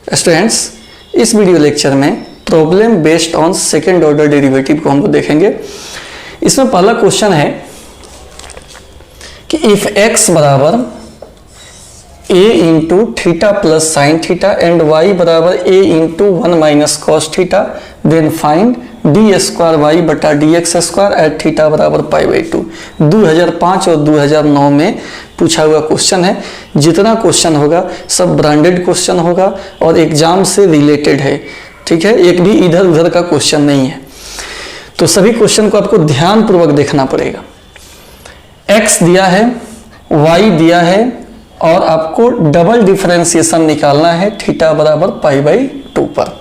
Students, इस video lecture में problem based on second order derivative को हम लोग देखेंगे। इसमें पहला क्वेश्चन है कि इफ x बराबर a into theta plus sine theta and y बराबर a into 1 minus cos theta then find d square y बटा d x square at theta बराबर पाई बाई 2। 2005 और 2009 में पूछा हुआ क्वेश्चन है। जितना क्वेश्चन होगा सब ब्रांडेड क्वेश्चन होगा और एग्जाम से रिलेटेड है, ठीक है। एक भी इधर उधर का क्वेश्चन नहीं है, तो सभी क्वेश्चन को आपको ध्यान पूर्वक देखना पड़ेगा। x दिया है, y दिया है और आपको डबल डिफरेंशिएशन निकालना है थीटा बराबर पाई बाई 2 पर,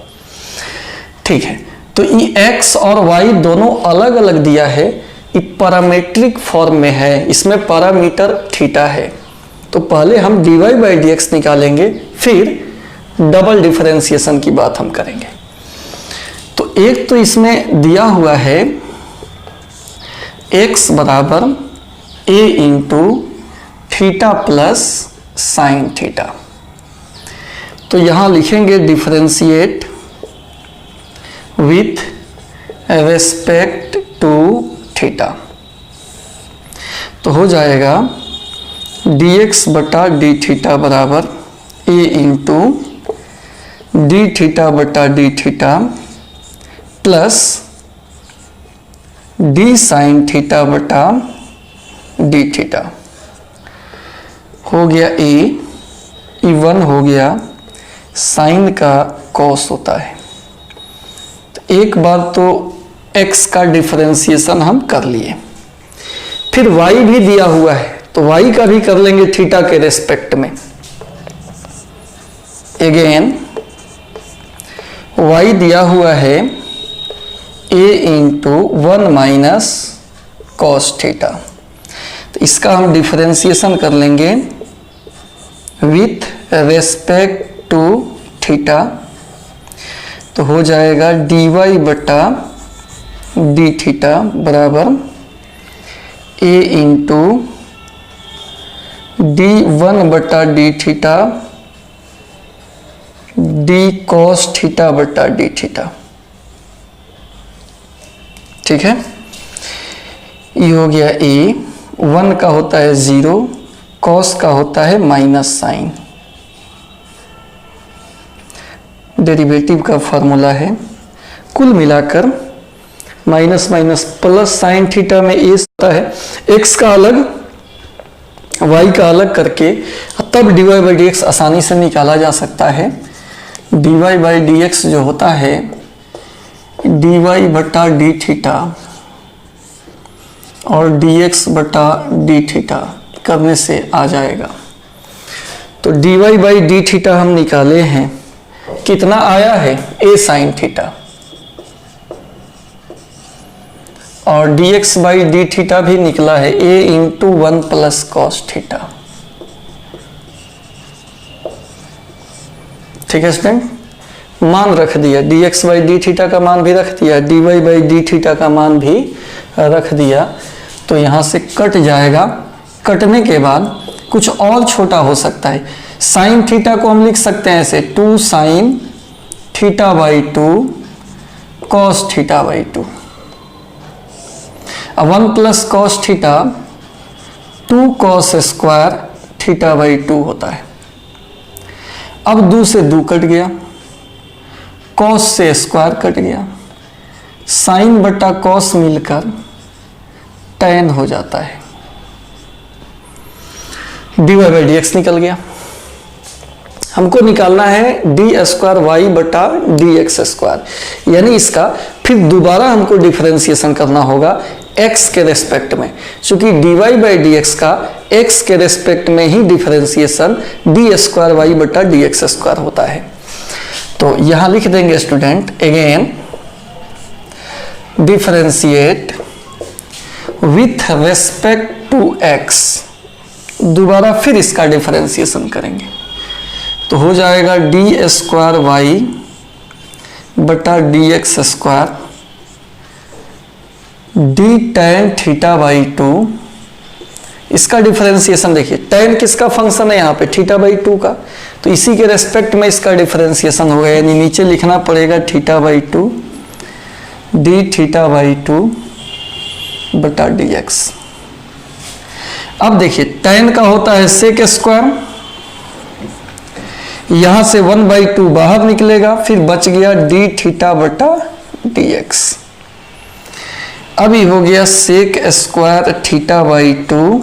ठीक है। तो ये x और y दोनों अलग अलग दिया है, ये पैरामीट्रिक फॉर्म में है, इसमें पैरामीटर थीटा है। तो पहले हम dy बाई डी एक्स निकालेंगे, फिर डबल डिफरेंशिएशन की बात हम करेंगे। तो एक तो इसमें दिया हुआ है x बराबर a into theta plus sine theta. तो यहां लिखेंगे differentiate with respect to theta. तो हो जाएगा dx बटा डी थीटा बराबर a इंटू डी थीटा बटा d theta plus d sine theta बटा डी थीटा। हो गया a, E1 हो गया, साइन का कॉस होता है। तो एक बार तो x का डिफरेंशिएशन हम कर लिए, फिर y भी दिया हुआ है तो y का भी कर लेंगे थीटा के रेस्पेक्ट में। अगेन y दिया हुआ है a into 1 minus cos theta. तो इसका हम डिफरेंशिएशन कर लेंगे विथ रेस्पेक्ट टू थीटा। तो हो जाएगा dy बटा डी थीटा बराबर a इंटू d1 बटा d theta D cos theta बटा डी थीटा, ठीक है। ये हो गया a, 1 का होता है 0, कॉस का होता है माइनस साइन। डेरिवेटिव का फॉर्मूला है, कुल मिलाकर minus minus plus sine theta में ए होता है, x का अलग y का अलग करके तब dy बाई डी एक्स आसानी से निकाला जा सकता है। dy बाई डी एक्स जो होता है dy बटा डी थीटा और dx बटा डी थीटा करने से आ जाएगा। तो dy बाई डी थीटा हम निकाले हैं, कितना आया है a साइन थीटा, और dx बाई डी थीटा भी निकला है a into 1 plus cos theta, ठीक है स्टूडेंट। मान रख दिया, dx बाई डी थीटा का मान भी रख दिया, dy बाई डी थीटा का मान भी रख दिया। तो यहाँ से कट जाएगा, कटने के बाद कुछ और छोटा हो सकता है। साइन थीटा को हम लिख सकते हैं ऐसे 2 sine theta by 2 cos theta by 2। अब 1 plus cos theta 2 cos square theta by 2 होता है। अब 2 से 2 कट गया, कॉस से स्क्वायर कट गया, साइन बटा कॉस मिलकर tan हो जाता है, dy बाई डी एक्स निकल गया। हमको निकालना है डी स्क्वायर वाई बटा डी एक्स स्क्वायर, यानी इसका फिर दोबारा हमको डिफरेंशिएशन करना होगा x के रेस्पेक्ट में, क्योंकि dy बाई डी एक्स का x के रेस्पेक्ट में ही डिफरेंशिएशन डी स्क्वायर वाई बटा डी एक्स स्क्वायर होता है। तो यहां लिख देंगे student, again differentiate with respect to x, दोबारा फिर इसका डिफरेंशिएशन करेंगे। तो हो जाएगा डी स्क्वायर वाई बटा d x square d tan theta by 2 इसका डिफरेंशिएशन देखिए, tan किसका फंक्शन है यहाँ पे, थीटा बाई 2 का, तो इसी के रेस्पेक्ट में इसका डिफरेंशिएशन होगा, यानी नीचे लिखना पड़ेगा theta by 2 D theta by 2 बटा dx। अब देखिए tan का होता है सेक स्क्वायर, यहां से 1/2 बाहर निकलेगा, फिर बच गया डी थीटा बटा dx। अभी हो गया सेक स्क्वायर थीटा बाई 2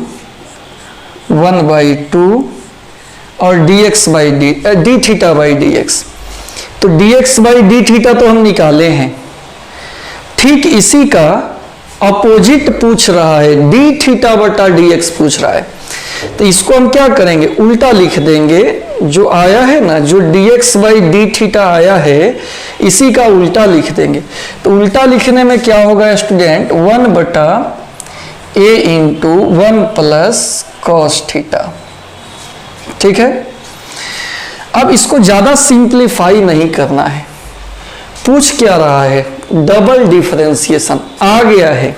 1/2 और dx by D theta by dx। तो dx बाई डी थीटा तो हम निकाले हैं, ठीक इसी का अपोजिट पूछ रहा है, डी थीटा बटा dx पूछ रहा है। तो इसको हम क्या करेंगे, उल्टा लिख देंगे, जो आया है ना, जो dx बाई डी थीटा आया है इसी का उल्टा लिख देंगे। तो उल्टा लिखने में क्या होगा स्टूडेंट, 1 बटा a into 1 plus cos theta. ठीक है, अब इसको ज्यादा सिंप्लीफाई नहीं करना है, पूछ क्या रहा है, डबल डिफरेंशिएशन आ गया है,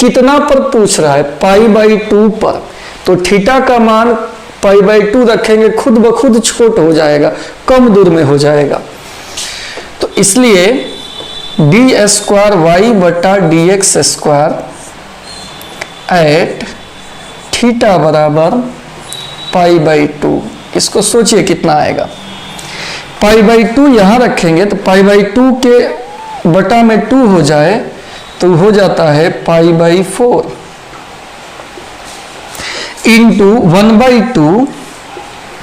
कितना पर पूछ रहा है, पाई बाई 2 पर, तो थीटा का मान पाई बाई 2 रखेंगे, खुद ब खुद छोट हो जाएगा, कम दूर में हो जाएगा। तो इसलिए डी स्क्वायर वाई बटा d x square at theta बराबर पाई बाई 2। इसको सोचिए कितना आएगा, पाई बाई 2 यहां रखेंगे तो पाई बाई 2 के बटा में 2 हो जाए तो हो जाता है पाई बाई 4 इंटू 1/2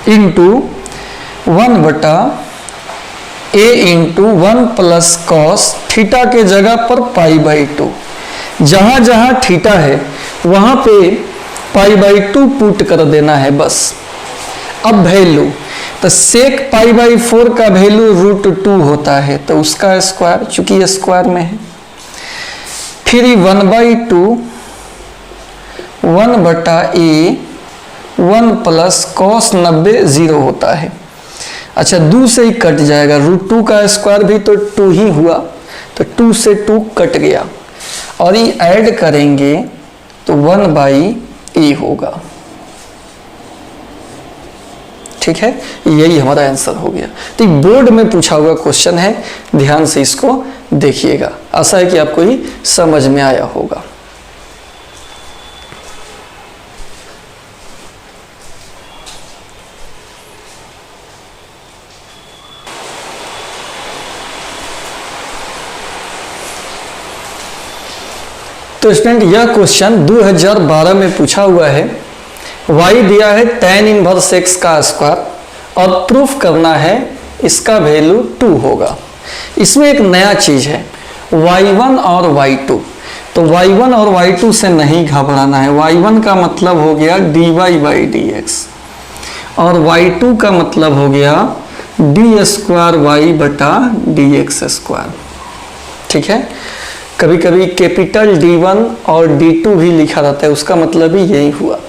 इंटू 1 बटा a into 1 plus cos theta के जगह पर पाई बाई 2। जहां जहां थीटा है वहां पे पाई बाई 2 पुट कर देना है बस। अब वैल्यू, तो सेक पाई बाई 4 का वैल्यू √2 होता है, तो उसका स्क्वायर, चूंकि स्क्वायर में है, फिर 1/2 1 बटा a 1 प्लस कॉस 90 0 होता है। अच्छा 2 से ही कट जाएगा, √2 का स्क्वायर भी तो 2 ही हुआ, तो 2 से 2 कट गया, और ये ऐड करेंगे तो 1/a होगा। ठीक है, यही हमारा आंसर हो गया। तो बोर्ड में पूछा हुआ क्वेश्चन है, ध्यान से इसको देखिएगा, आशा है कि आपको ये समझ में आया होगा। तो स्टूडेंट यह क्वेश्चन 2012 में पूछा हुआ है। y दिया है tan इनवर्स x का स्क्वायर और प्रूफ करना है इसका वैल्यू 2 होगा। इसमें एक नया चीज है y1 और y2, तो y1 और y2 से नहीं घबराना है। y1 का मतलब हो गया dy बाई dx और y2 का मतलब हो गया डी स्क्वायर y बटा dx स्क्वायर। ठीक है, कभी कभी कैपिटल D1 और D2 भी लिखा रहता है, उसका मतलब ही यही हुआ।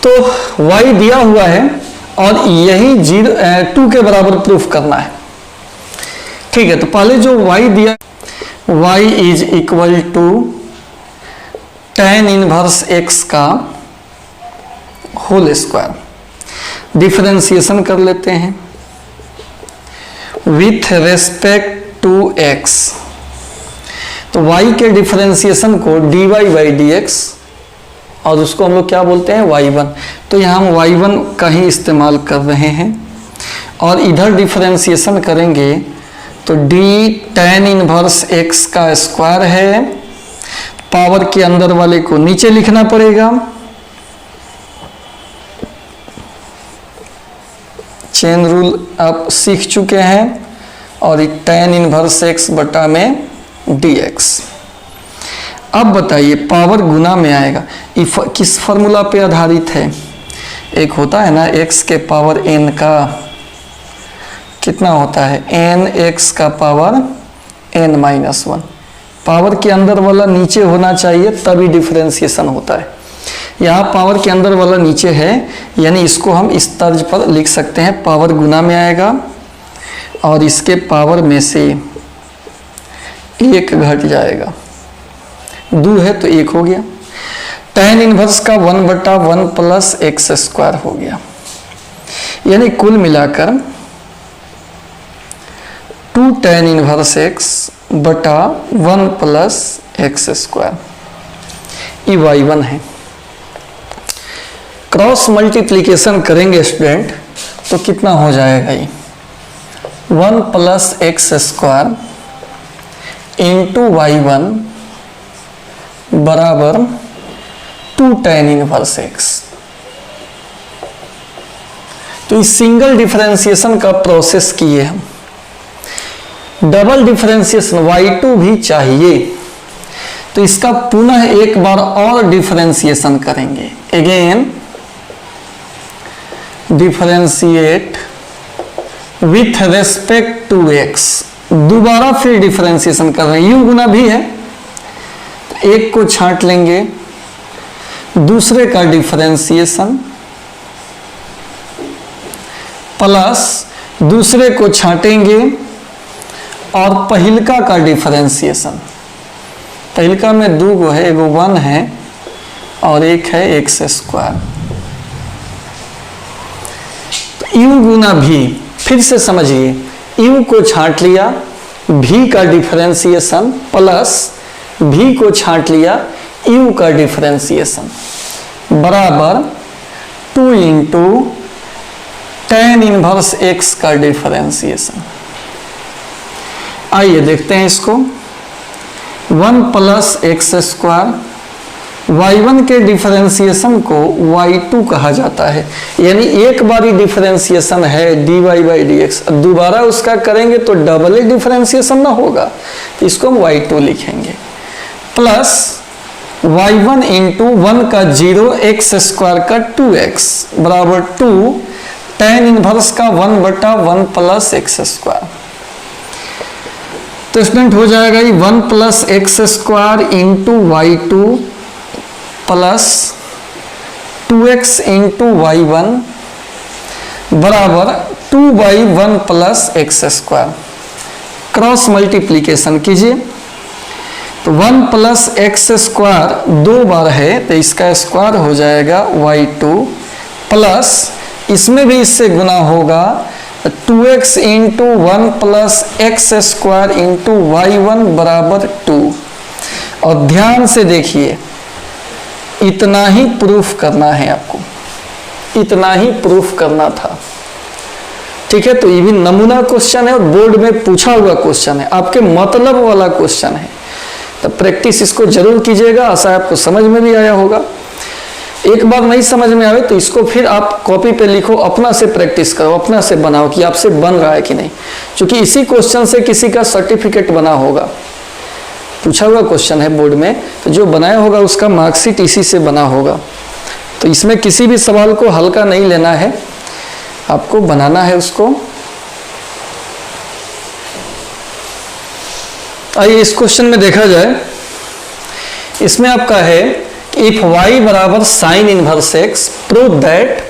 तो y दिया हुआ है और यही 2 के बराबर प्रूफ करना है। ठीक है, तो पहले जो y दिया, y is equal to tan inverse x का होल स्क्वायर। डिफरेंशिएशन कर लेते हैं विथ रेस्पेक्ट टू x। तो y के डिफरेंशिएशन को dy बाई dx और उसको हम लोग क्या बोलते हैं y1, तो यहाँ हम y1 का ही इस्तेमाल कर रहे हैं। और इधर डिफरेंशिएशन करेंगे तो d tan इनवर्स x का स्क्वायर है, पावर के अंदर वाले को नीचे लिखना पड़ेगा, चेन रूल आप सीख चुके हैं, और tan इनवर्स x बटा में dx। अब बताइए पावर गुना में आएगा, किस फॉर्मूला पे आधारित है, एक होता है ना x के पावर n का कितना होता है n x का पावर n-1। पावर के अंदर वाला नीचे होना चाहिए तभी डिफरेंशिएशन होता है। यहाँ पावर के अंदर वाला नीचे है, यानी इसको हम इस तर्ज पर लिख सकते हैं, पावर गुना में आएगा और इसके पावर में से 1 घट जाएगा, 2 है तो 1 हो गया। tan इनवर्स का 1/1 प्लस एक्स स्क्वायर हो गया, यानी कुल मिलाकर 2 tan इनवर्स एक्स बटा 1 प्लस एक्स स्क्वायर, ये y1 है। क्रॉस मल्टीप्लीकेशन करेंगे स्टूडेंट तो कितना हो जाएगा ये 1 plus x square into y1 बराबर 2 tan इनवर्स एक्स। तो इस सिंगल डिफरेंशिएशन का प्रोसेस किए हम, डबल डिफरेंशिएशन y2 भी चाहिए, तो इसका पुनः एक बार और डिफरेंशिएशन करेंगे। Again differentiate with respect to x, दोबारा फिर डिफरेंशिएशन कर रहे हैं, u गुना भी है, एक को छांट लेंगे, दूसरे का डिफरेंशिएशन प्लस दूसरे को छांटेंगे और पहिलका का डिफरेंशिएशन। पहिलका में 2 गो है, एगो 1 है और एक है एक्स स्क्वायर। तो u गुना भी, फिर से समझिए, u को छांट लिया, v का डिफरेंशिएशन प्लस v को छांट लिया, u का डिफरेंशिएशन बराबर 2 इंटू tan इनवर्स x का डिफरेंशिएशन। आइए देखते हैं इसको। 1 प्लस एक्स स्क्वायर, y1 के डिफरेंशिएशन को y2 कहा जाता है, यानी एक बारी डिफरेंशिएशन है dy बाई डी एक्स, दोबारा उसका करेंगे तो डबल डिफरेंशिएशन ना होगा, तो इसको हम y2 लिखेंगे, प्लस y1 इंटू 1 का 0 एक्स स्क्वायर का 2x बराबर 2 tan इनवर्स का 1/1 प्लस एक्स स्क्वायर। तो स्टूडेंट हो जाएगा ये 1 plus x square into y2 plus 2x into y1 बराबर 2/1 plus x square. Cross multiplication कीजिए, तो 1 प्लस एक्स स्क्वायर 2 बार है, तो इसका स्क्वायर हो जाएगा y2 प्लस इसमें भी इससे गुना होगा 2x into 1 plus x square into y1 बराबर 2। और ध्यान से देखिए, इतना ही प्रूफ करना है आपको, इतना ही प्रूफ करना था, ठीक है। तो ये भी नमूना क्वेश्चन है और बोर्ड में पूछा हुआ क्वेश्चन है, आपके मतलब वाला क्वेश्चन है, तो प्रैक्टिस इसको जरूर कीजिएगा। आशा है आपको समझ में भी आया होगा। एक बार नहीं समझ में आए तो इसको फिर आप कॉपी पे लिखो, अपना से प्रैक्टिस करो, अपना से बनाओ कि आपसे बन रहा है कि नहीं, क्योंकि इसी क्वेश्चन से किसी का सर्टिफिकेट बना होगा, पूछा हुआ क्वेश्चन है बोर्ड में, तो जो बनाया होगा उसका मार्कशीट इसी से बना होगा। तो इसमें किसी भी सवाल को हल्का नहीं लेना है, आपको बनाना है उसको। आइए इस क्वेश्चन में देखा जाए, इसमें आपका है इफ y बराबर sine inverse x, prove that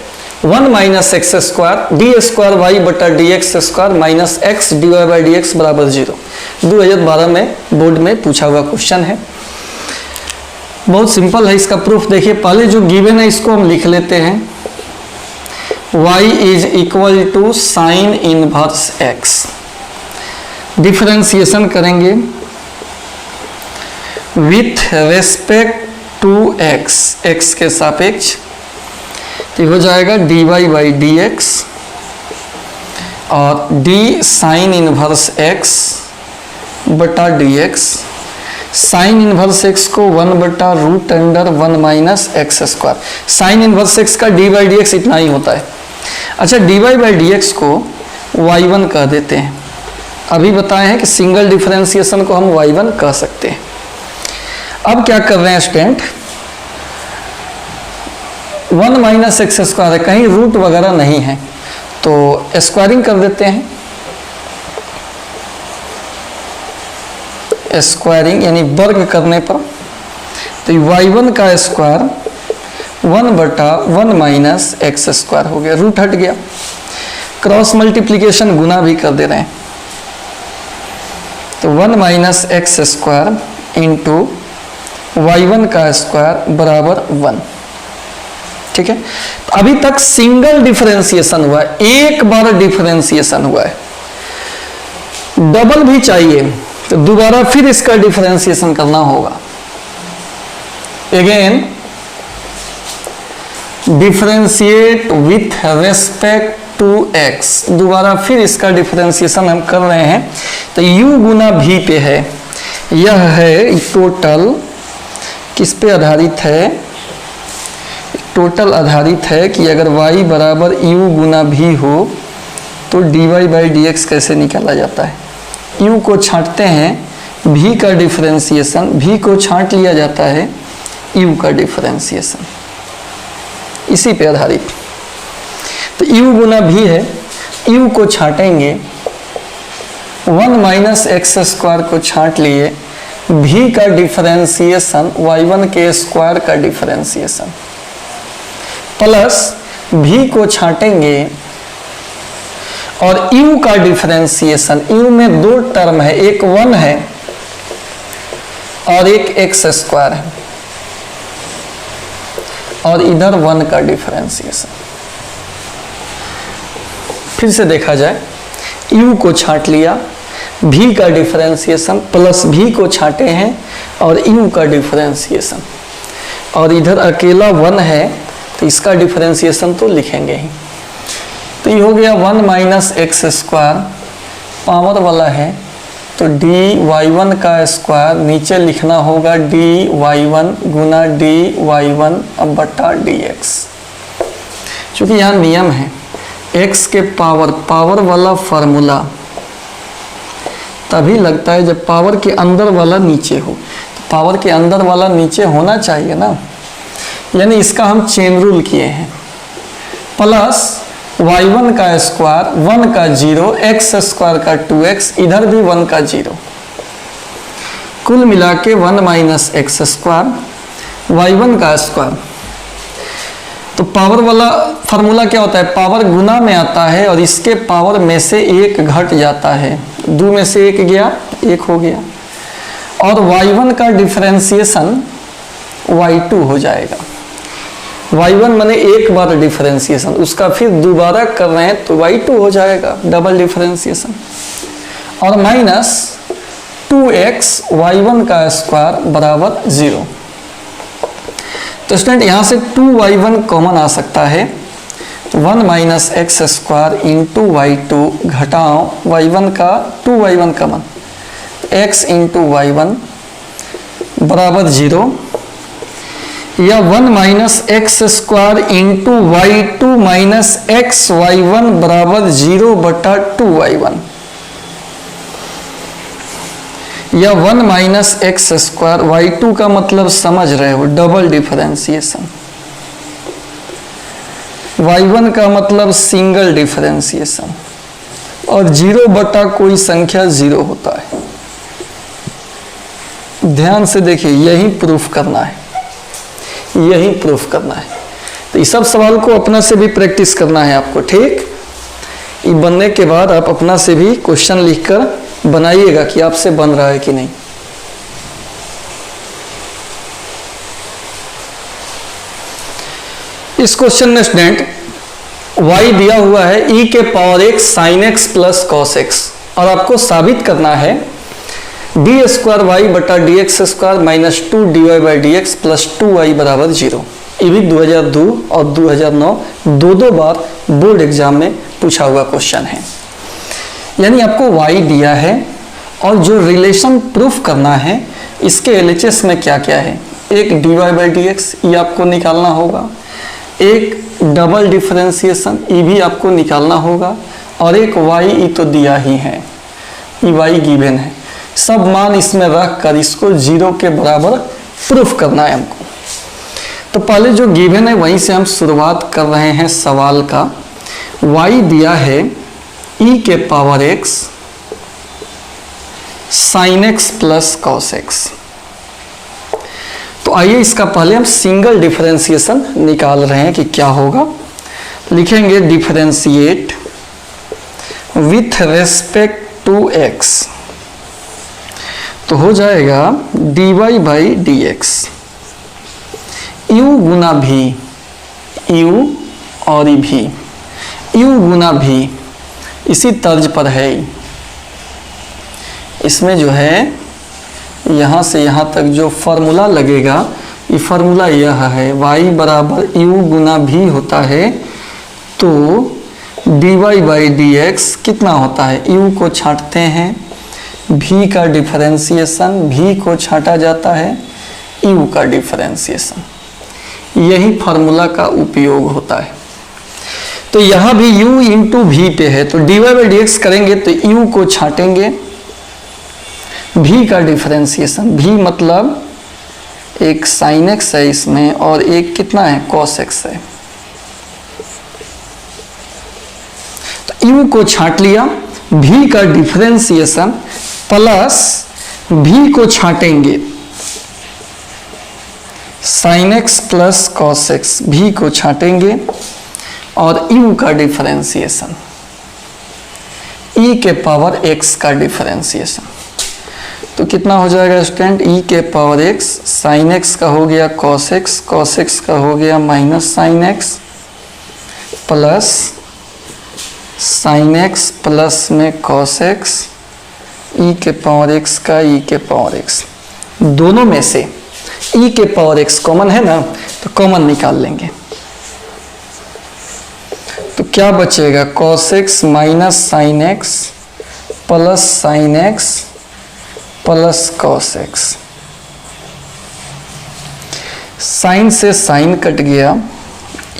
1 minus x square d square y बटा d x square minus x d y by d x बराबर 0। 2012 में बोर्ड में पूछा हुआ क्वेश्चन है, बहुत सिंपल है इसका प्रूफ। देखिए, पहले जो गिवन है इसको हम लिख लेते हैं, y is equal to sine inverse x, differentiation करेंगे विथ रेस्पेक्ट टू x के सापेक्ष, तो हो जाएगा dy बाई डी एक्स और d साइन इनवर्स x बटा d x. Sine inverse x को 1/√1 minus x square, sine inverse x का dy बाई डी एक्स इतना ही होता है। अच्छा, dy बाई डी एक्स को y1 कह देते हैं, अभी बताए हैं कि सिंगल डिफरेंशिएशन को हम y1 कह सकते हैं। अब क्या कर रहे हैं स्टूडेंट, 1 माइनस एक्स स्क्वायर है, कहीं रूट वगैरह नहीं है, तो स्क्वायरिंग कर देते हैं। स्क्वायरिंग यानी वर्ग करने पर, तो y1 का स्क्वायर 1/1 माइनस एक्स स्क्वायर हो गया, रूट हट गया। क्रॉस मल्टीप्लीकेशन गुना भी कर दे रहे हैं, तो 1 minus x square into y1 का स्क्वायर बराबर 1। ठीक है, तो अभी तक सिंगल डिफरेंशिएशन हुआ है, एक बार डिफरेंशिएशन हुआ है। डबल भी चाहिए तो दोबारा फिर इसका डिफरेंशिएशन करना होगा। Again differentiate with respect to x, दोबारा फिर इसका डिफरेंशिएशन हम कर रहे हैं। तो u गुना v पे है, यह है टोटल किस पे आधारित है, टोटल आधारित है कि अगर y बराबर u गुना v हो तो dy बाई डी एक्स कैसे निकाला जाता है। u को छांटते हैं, v का डिफरेंशिएशन, v को छांट लिया जाता है, u का डिफरेंशिएशन, इसी पे आधारित। तो u गुना v है, u को छांटेंगे, 1 माइनस एक्स स्क्वायर को छांट लिए, v का डिफरेंशिएशन y1 के स्क्वायर का डिफरेंशिएशन प्लस v को छांटेंगे और u का डिफरेंशिएशन, u में दो टर्म है, एक 1 है और एक एक्स स्क्वायर है, और इधर 1 का डिफरेंशिएशन। फिर से देखा जाए, u को छांट लिया, v का डिफरेंशिएशन प्लस v को छांटे हैं और u का डिफरेंशिएशन, और इधर अकेला 1 है तो इसका डिफरेंशिएशन तो लिखेंगे ही। तो ये हो गया 1 माइनस एक्स स्क्वायर, पावर वाला है तो dy1 का स्क्वायर नीचे लिखना होगा dy1 गुना dy1 अब बटा dx। क्योंकि यहाँ नियम है x के पावर वाला फार्मूला तभी लगता है जब पावर के अंदर वाला नीचे हो। तो पावर के अंदर वाला नीचे होना चाहिए ना, यानी इसका हम चेन रूल किए हैं। प्लस y1 का स्क्वायर 1 का 0, एक्स स्क्वायर का 2x, इधर भी 1 का 0, कुल मिला के 1 माइनस एक्स स्क्वायर y1 का स्क्वायर। तो पावर वाला फार्मूला क्या होता है, पावर गुना में आता है और इसके पावर में से एक घट जाता है, 2 में से 1 गया, 1 हो गया, और y1 का डिफरेंशिएशन y2 हो जाएगा। y1 माने एक बार डिफरेंशिएशन, उसका फिर दोबारा कर रहे हैं तो y2 हो जाएगा, डबल डिफरेंशिएशन, और माइनस 2x y1 का स्क्वायर बराबर 0। तो स्टूडेंट यहाँ से 2y1 कॉमन आ सकता है, 1 minus x square into y2 घटाओ y1 का 2y1 common, x into y1 बराबर 0, या 1 minus x square into y2 minus x y1 बराबर 0 बटा 2y1, या 1 माइनस एक्स स्क्वायर, y2 का मतलब समझ रहे हो डबल डिफरेंशिएशन, y1 का मतलब सिंगल डिफरेंशिएशन, और 0 बटा कोई संख्या 0 होता है। ध्यान से देखिए, यही प्रूफ करना है, यही प्रूफ करना है। तो इस सब सवाल को अपना से भी प्रैक्टिस करना है आपको, ठीक। ये बनने के बाद आप अपना से भी क्वेश्चन लिखकर बनाइएगा कि आपसे बन रहा है कि नहीं। इस क्वेश्चन में स्टूडेंट y दिया हुआ है e के power x sin x plus cos x, और आपको साबित करना है डी स्क्वायर वाई बटा d x square minus 2 d y by d x plus 2y बराबर 0। ये भी 2002 और 2009 दो बार बोर्ड एग्जाम में पूछा हुआ क्वेश्चन है। यानी आपको y दिया है और जो रिलेशन प्रूफ करना है इसके LHS में क्या क्या है, एक dy बाई डी एक्स ये आपको निकालना होगा, एक डबल डिफरेंशिएशन ये भी आपको निकालना होगा, और एक y ये तो दिया ही है, ये y गिवन है। सब मान इसमें रख कर इसको 0 के बराबर प्रूफ करना है हमको। तो पहले जो गिवन है वहीं से हम शुरुआत कर रहे हैं सवाल का। y दिया है e के power x sin x plus cos x। तो आइए इसका पहले हम सिंगल डिफरेंशिएशन निकाल रहे हैं कि क्या होगा। लिखेंगे differentiate with respect to x, तो हो जाएगा dy by d x u गुना भी, u और भी, u गुना भी इसी तर्ज पर है। इसमें जो है यहाँ से यहाँ तक जो फॉर्मूला लगेगा, ये फॉर्मूला यह है, y बराबर u गुना भी होता है, तो dy बाई dx कितना होता है, u को छांटते हैं, v का डिफरेंशिएशन, v को छांटा जाता है, u का डिफरेंशिएशन, यही फार्मूला का उपयोग होता है। तो यहाँ भी u इंटू वी पे है, तो dy बाई dx करेंगे तो u को छांटेंगे, v का डिफरेंशिएशन, v मतलब एक sin x है इसमें और एक कितना है cos x है, तो u को छांट लिया, v का डिफरेंशिएशन प्लस v को छांटेंगे sin x plus cos x, v को छांटेंगे और u का डिफरेंशिएशन e के पावर x का डिफरेंशिएशन, तो कितना हो जाएगा स्टूडेंट, e के पावर x, sin x का हो गया cos x का हो गया minus sin x plus sin x plus में cos x, e के पावर x का e के पावर x, दोनों में से e के पावर x कॉमन है ना, तो कॉमन निकाल लेंगे, तो क्या बचेगा cos x minus sin x plus sin x plus cos x, sine से साइन कट गया,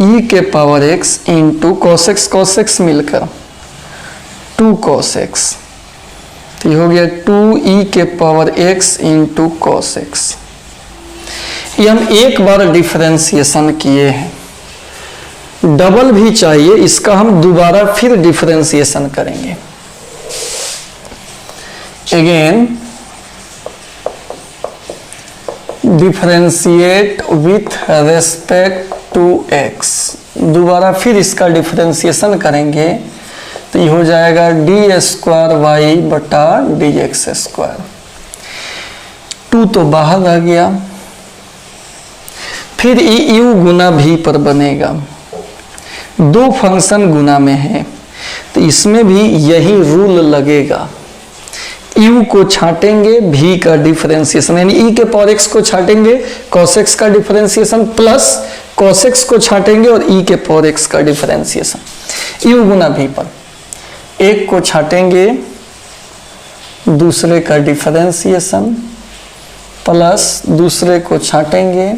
e के power x into cos x मिलकर 2 cos x, तो ये हो गया 2e के power x into cos x। ये हम एक बार डिफरेंशिएशन किए हैं, डबल भी चाहिए, इसका हम दोबारा फिर डिफरेंशिएशन करेंगे। Again differentiate with respect to x, दोबारा फिर इसका डिफरेंशिएशन करेंगे, तो ये हो जाएगा डी स्क्वायर वाई बटा डी एक्स स्क्वायर, 2 तो बाहर रह गया, फिर ई u गुना भी पर बनेगा, दो फंक्शन गुना में है तो इसमें भी यही रूल लगेगा, u को छांटेंगे v का डिफरेंशिएशन, यानी e के पावर x को छांटेंगे cos x का डिफरेंशिएशन प्लस cos x को छांटेंगे और e के पावर x का डिफरेंशिएशन, u गुना v पर एक को छांटेंगे दूसरे का डिफरेंशिएशन प्लस दूसरे को छांटेंगे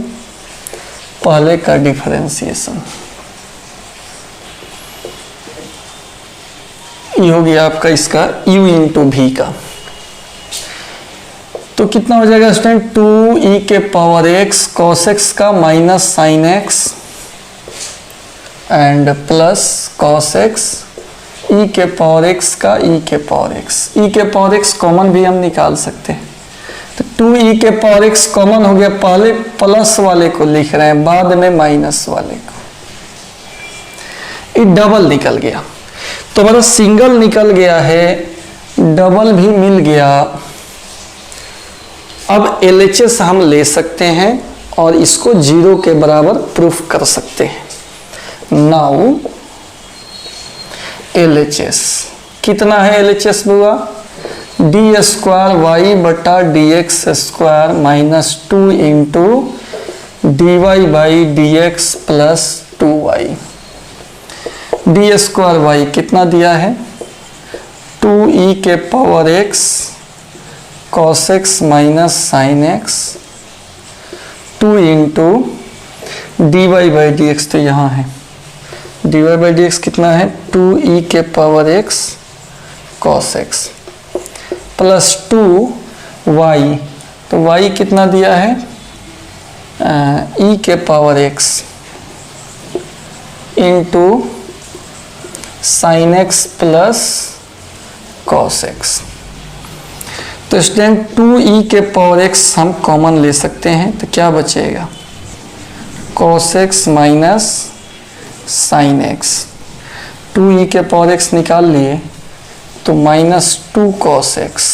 पहले का डिफरेंशिएशन, ये हो गया आपका इसका u इंटू v का, तो कितना हो जाएगा स्टूडेंट 2e के पावर x cos x का minus sin x and plus cos x e के पावर x का e के पावर x कॉमन भी हम निकाल सकते हैं, तो 2e के पावर x कॉमन हो गया, पहले प्लस वाले को लिख रहे हैं बाद में माइनस वाले को, ये डबल निकल गया, तो हमारा सिंगल निकल गया है, डबल भी मिल गया। अब LHS हम ले सकते हैं और इसको 0 के बराबर प्रूफ कर सकते हैं। नाउ LHS कितना है, LHS बुआ डी स्क्वायर वाई बटा d x square minus 2 into d y by d x plus 2y, d square y कितना दिया है 2e के power x cos x minus sine x 2 into d y by d x, तो यहाँ है d y by d x कितना है 2e के power x cos x plus 2y, तो y कितना दिया है e के power x into sine x plus cos x। तो स्टूडेंट 2e के पावर x हम कॉमन ले सकते हैं, तो क्या बचेगा cos x minus sine x, 2e के पावर x निकाल लिए तो माइनस 2 cos x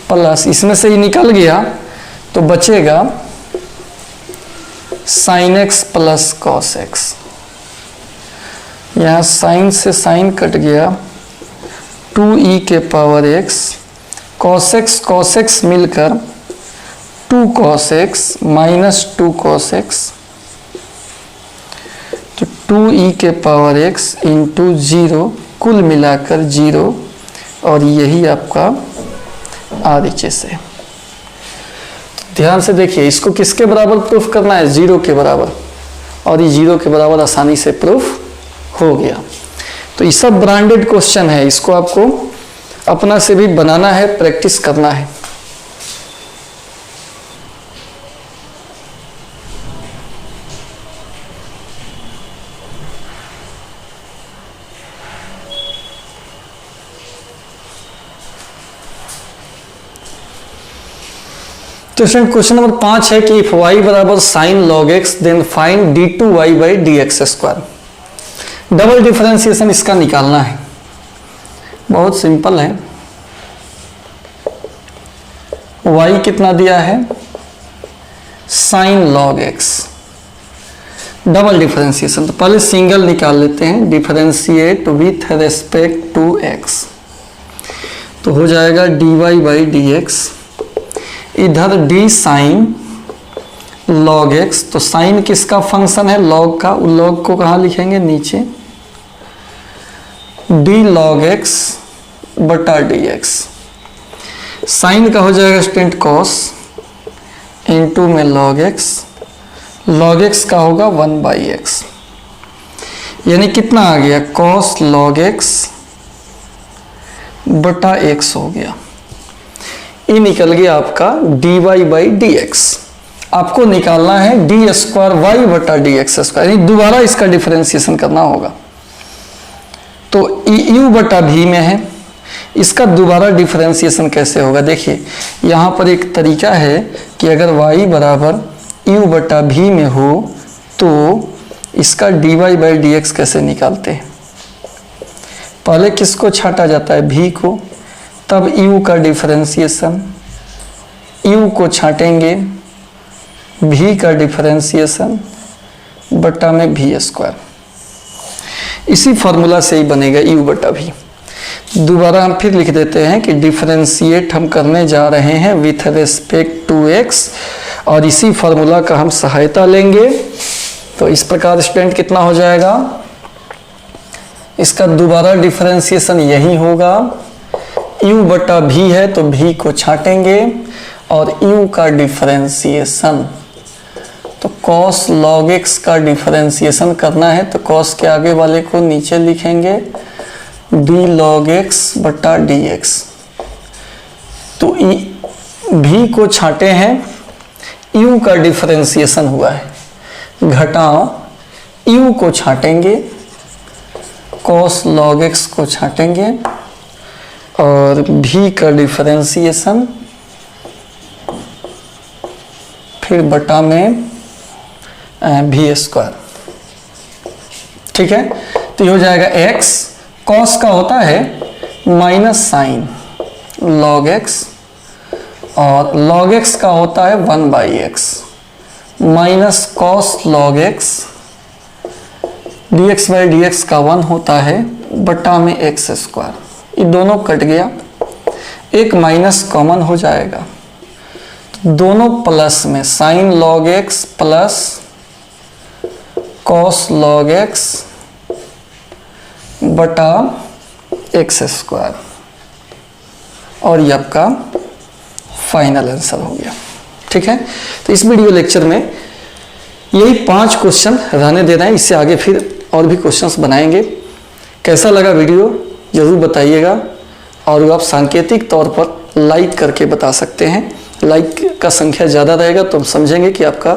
प्लस इसमें से ही निकल गया तो बचेगा sine x plus cos x. यहाँ साइन से साइन कट गया, 2e के पावर x, cos x मिलकर 2 cos x minus 2 cos x, तो 2e के पावर x इंटू 0, कुल मिलाकर 0, और यही आपका RHS है। ध्यान से देखिए, इसको किसके बराबर प्रूफ करना है? 0 के बराबर, और ये 0 के बराबर आसानी से प्रूफ हो गया। तो ये सब ब्रांडेड क्वेश्चन है, इसको आपको अपना से भी बनाना है, प्रैक्टिस करना है। तो क्वेश्चन नंबर 5 है कि इफ y बराबर sine log x then find d2y by d x square. Double differentiation इसका निकालना है, बहुत सिंपल है। y कितना दिया है? Sine log x. Double differentiation, तो पहले सिंगल निकाल लेते हैं, differentiate with respect to x, तो हो जाएगा dy बाई डी एक्स। इधर d साइन लॉग x, तो साइन किसका फंक्शन है? लॉग का। लॉग को कहाँ लिखेंगे? नीचे। d लॉग x बटा dx। साइन का हो जाएगा स्टूडेंट कॉस, इंटू में लॉग x, लॉग x का होगा 1 बाई एक्स, यानी कितना आ गया? कॉस लॉग x बटा x हो गया। ये निकल गया आपका dy बाई डी एक्स। आपको निकालना है डी स्क्वायर वाई बटा डी एक्स स्क्वायर, यानी दोबारा इसका डिफरेंशिएशन करना होगा। तो u बटा v में है, इसका दोबारा डिफरेंशिएशन कैसे होगा? देखिए यहाँ पर एक तरीका है कि अगर y बराबर u बटा v में हो तो इसका dy बाई डी एक्स कैसे निकालते हैं? पहले किसको छाटा जाता है? v को, तब u का डिफरेंशिएशन, u को छाटेंगे, v का डिफरेंशिएशन बटा में v स्क्वायर। इसी फॉर्मूला से ही बनेगा u बटा v। दोबारा हम फिर लिख देते हैं कि डिफरेंशिएट हम करने जा रहे हैं विथ रेस्पेक्ट टू x, और इसी फॉर्मूला का हम सहायता लेंगे। तो इस प्रकार स्टूडेंट कितना हो जाएगा? इसका दोबारा डिफरेंशिएशन यही होगा, u बटा v है तो v को छाटेंगे, और u का डिफरेंशिएशन, तो cos log x का डिफरेंशिएशन करना है, तो cos के आगे वाले को नीचे लिखेंगे, d log x बटा dx। तो v को छाटे हैं, u का डिफरेंशिएशन हुआ है, घटाओ u को छाटेंगे, cos log x को छाटेंगे, और v का डिफरेंशिएशन फिर बटा में v स्क्वायर। ठीक है, तो ये हो जाएगा x, cos का होता है माइनस साइन log x, और log x का होता है 1 by x, minus cos log x, dx by dx का 1 होता है बटा में x स्क्वायर। ये दोनों कट गया, एक माइनस कॉमन हो जाएगा, तो दोनों प्लस में sine log x plus cos log x बटा x स्क्वायर, और ये आपका फाइनल आंसर हो गया। ठीक है, तो इस वीडियो लेक्चर में यही 5 क्वेश्चन रहने देना है, इससे आगे फिर और भी क्वेश्चंस बनाएंगे। कैसा लगा वीडियो जरूर बताइएगा, और आप सांकेतिक तौर पर लाइक करके बता सकते हैं। लाइक का संख्या ज़्यादा रहेगा तो हम समझेंगे कि आपका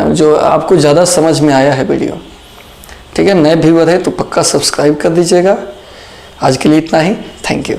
जो आपको ज़्यादा समझ में आया है वीडियो। ठीक है, नए व्यूअर है तो पक्का सब्सक्राइब कर दीजिएगा। आज के लिए इतना ही, थैंक यू।